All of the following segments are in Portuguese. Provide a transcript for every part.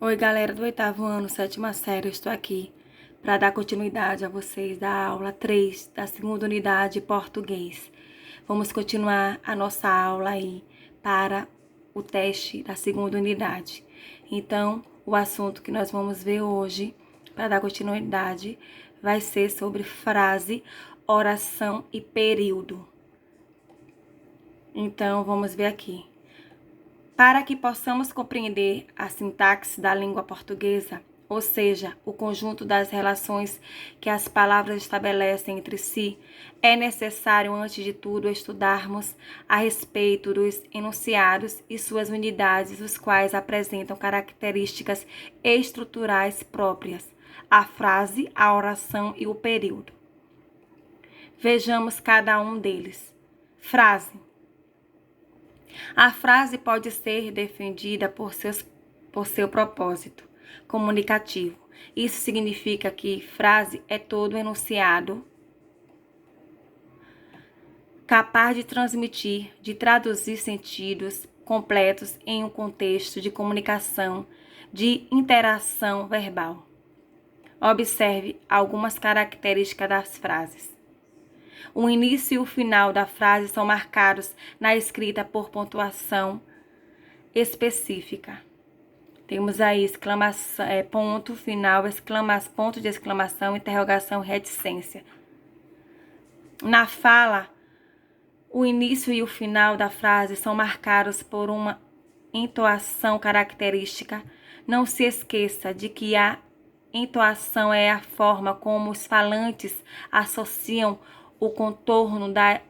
Oi, galera do oitavo ano, sétima série, eu estou aqui para dar continuidade a vocês da aula 3 da segunda unidade português. Vamos continuar a nossa aula aí para o teste da segunda unidade. Então, o assunto que nós vamos ver hoje, para dar continuidade, vai ser sobre frase, oração e período. Então, vamos ver aqui. Para que possamos compreender a sintaxe da língua portuguesa, ou seja, o conjunto das relações que as palavras estabelecem entre si, é necessário, antes de tudo, estudarmos a respeito dos enunciados e suas unidades, os quais apresentam características estruturais próprias, a frase, a oração e o período. Vejamos cada um deles. Frase. A frase pode ser defendida por seu propósito comunicativo. Isso significa que frase é todo enunciado capaz de transmitir, de traduzir sentidos completos em um contexto de comunicação, de interação verbal. Observe algumas características das frases. O início e o final da frase são marcados na escrita por pontuação específica. Temos aí exclamação, ponto final, ponto de exclamação, interrogação, reticência. Na fala, o início e o final da frase são marcados por uma entoação característica. Não se esqueça de que a entoação é a forma como os falantes associam o contorno da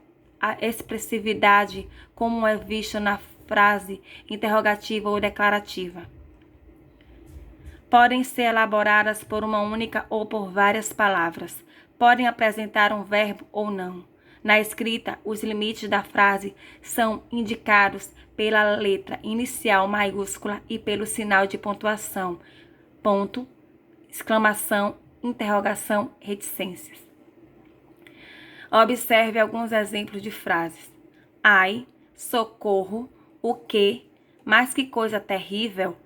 expressividade, como é visto na frase interrogativa ou declarativa. Podem ser elaboradas por uma única ou por várias palavras. Podem apresentar um verbo ou não. Na escrita, os limites da frase são indicados pela letra inicial maiúscula e pelo sinal de pontuação. Ponto, exclamação, interrogação, reticências. Observe alguns exemplos de frases. Ai, socorro, o quê? Mas que coisa terrível!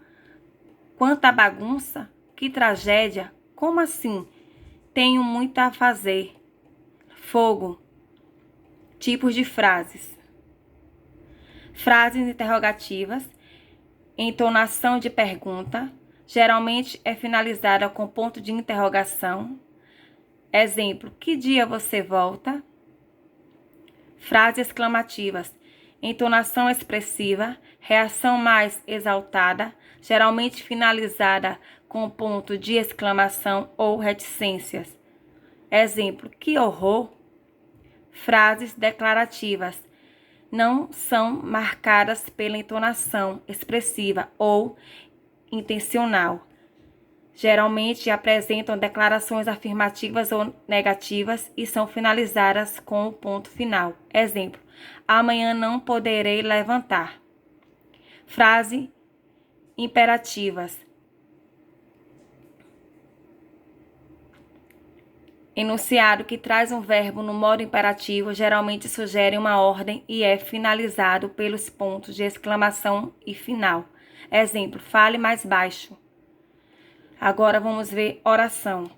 Quanta bagunça! Que tragédia! Como assim? Tenho muito a fazer. Fogo. Tipos de frases. Frases interrogativas. Entonação de pergunta. Geralmente é finalizada com ponto de interrogação. Exemplo, que dia você volta? Frases exclamativas. Entonação expressiva, reação mais exaltada, geralmente finalizada com ponto de exclamação ou reticências. Exemplo, que horror! Frases declarativas. Não são marcadas pela entonação expressiva ou intencional. Geralmente apresentam declarações afirmativas ou negativas e são finalizadas com o ponto final. Exemplo, amanhã não poderei levantar. Frase imperativas. Enunciado que traz um verbo no modo imperativo geralmente sugere uma ordem e é finalizado pelos pontos de exclamação e final. Exemplo, fale mais baixo. Agora vamos ver oração.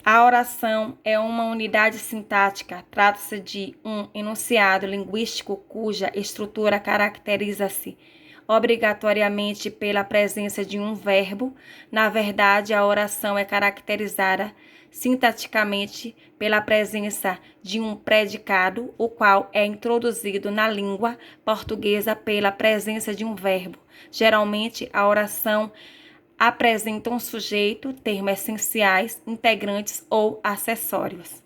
A oração é uma unidade sintática. Trata-se de um enunciado linguístico cuja estrutura caracteriza-se obrigatoriamente pela presença de um verbo. Na verdade, a oração é caracterizada sintaticamente pela presença de um predicado, o qual é introduzido na língua portuguesa pela presença de um verbo. Geralmente, a oração apresenta um sujeito, termos essenciais, integrantes ou acessórios.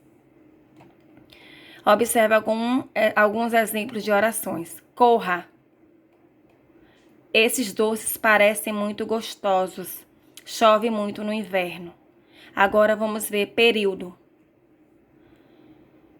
Observe alguns exemplos de orações. Corra. Esses doces parecem muito gostosos. Chove muito no inverno. Agora vamos ver período.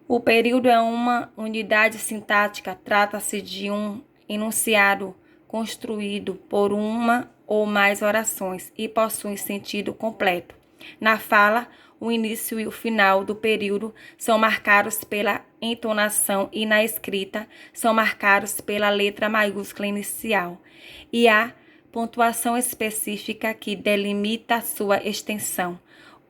O período é uma unidade sintática. Trata-se de um enunciado construído por uma ou mais orações e possui sentido completo. Na fala, o início e o final do período são marcados pela entonação e na escrita são marcados pela letra maiúscula inicial. E a pontuação específica que delimita sua extensão.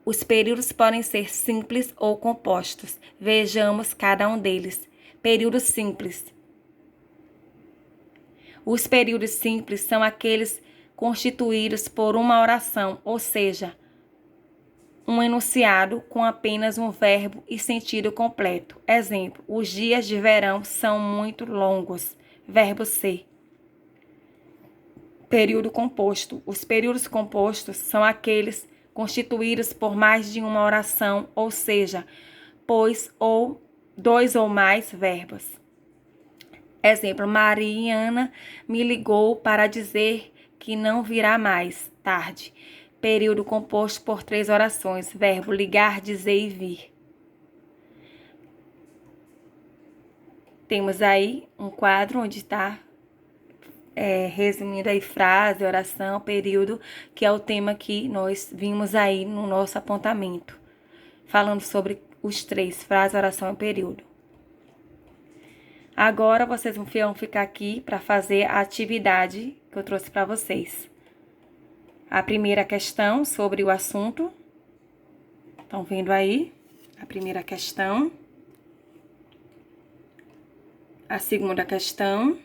Os períodos podem ser simples ou compostos. Vejamos cada um deles. Período simples. Os períodos simples são aqueles constituídos por uma oração, ou seja, um enunciado com apenas um verbo e sentido completo. Exemplo: os dias de verão são muito longos. Verbo ser. Período composto. Os períodos compostos são aqueles constituídos por mais de uma oração, ou seja, pois ou dois ou mais verbos. Exemplo: Mariana me ligou para dizer que não virá mais tarde. Período composto por 3 orações. Verbo: ligar, dizer e vir. Temos aí um quadro onde está resumindo aí frase, oração, período, que é o tema que nós vimos aí no nosso apontamento, falando sobre os 3, frase, oração e período. Agora vocês vão ficar aqui para fazer a atividade que eu trouxe para vocês. A primeira questão sobre o assunto. Estão vendo aí? A primeira questão. A segunda questão.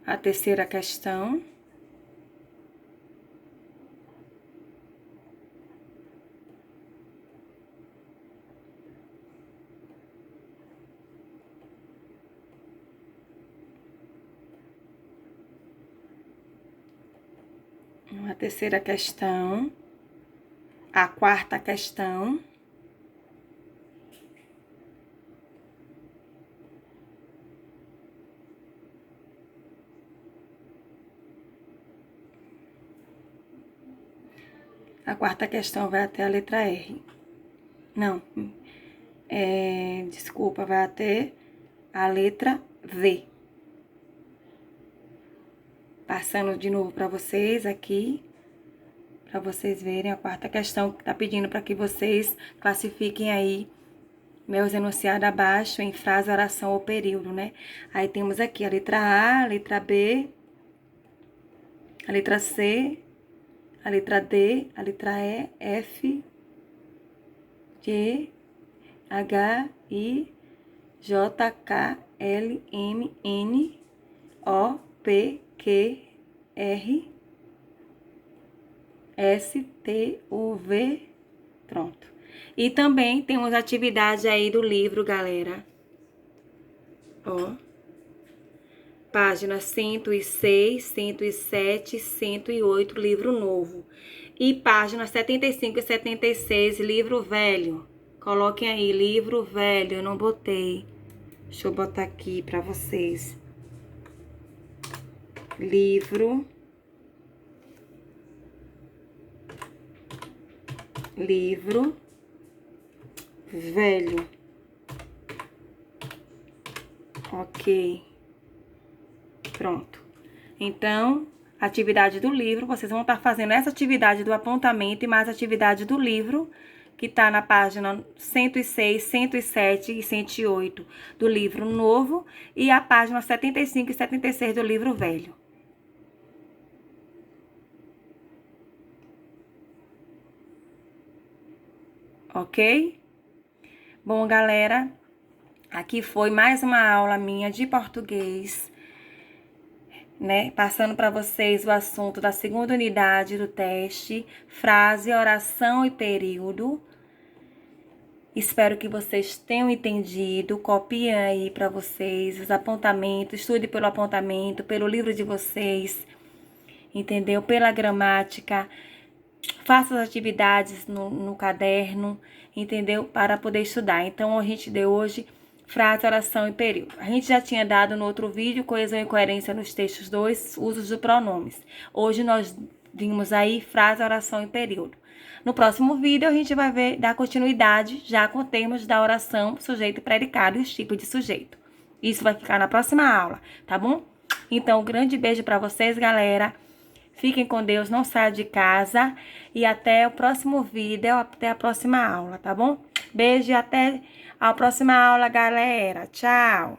A terceira questão. A terceira questão. A quarta questão. A quarta questão vai até a letra R. Não, desculpa, vai até a letra V. Passando de novo para vocês aqui, para vocês verem a quarta questão, que está pedindo para que vocês classifiquem aí meus enunciados abaixo em frase, oração ou período, né? Aí temos aqui a letra A, a letra B, a letra C, a letra D, a letra E, F, G, H, I, J, K, L, M, N, O, P, Q, R, S, T, U, V, pronto. E também temos atividade aí do livro, galera. Ó. Páginas 106, 107, 108, livro novo. E páginas 75 e 76, livro velho. Coloquem aí, livro velho, eu não botei. Deixa eu botar aqui para vocês. Livro velho. Ok. Pronto. Então, atividade do livro, vocês vão estar fazendo essa atividade do apontamento e mais atividade do livro, que está na página 106, 107 e 108 do livro novo e a página 75 e 76 do livro velho. Ok? Bom, galera, aqui foi mais uma aula minha de português, né? Passando para vocês o assunto da segunda unidade do teste, frase, oração e período. Espero que vocês tenham entendido. Copiem aí para vocês os apontamentos, estude pelo apontamento, pelo livro de vocês, entendeu? Pela gramática. Faça as atividades no caderno, entendeu? Para poder estudar. Então, a gente deu hoje frase, oração e período. A gente já tinha dado no outro vídeo coesão e coerência nos textos 2, usos de pronomes. Hoje nós vimos aí frase, oração e período. No próximo vídeo, a gente vai dar continuidade já com termos da oração, sujeito e predicado e os tipos de sujeito. Isso vai ficar na próxima aula, tá bom? Então, um grande beijo para vocês, galera. Fiquem com Deus, não saiam de casa. E até o próximo vídeo, até a próxima aula, tá bom? Beijo e até a próxima aula, galera. Tchau!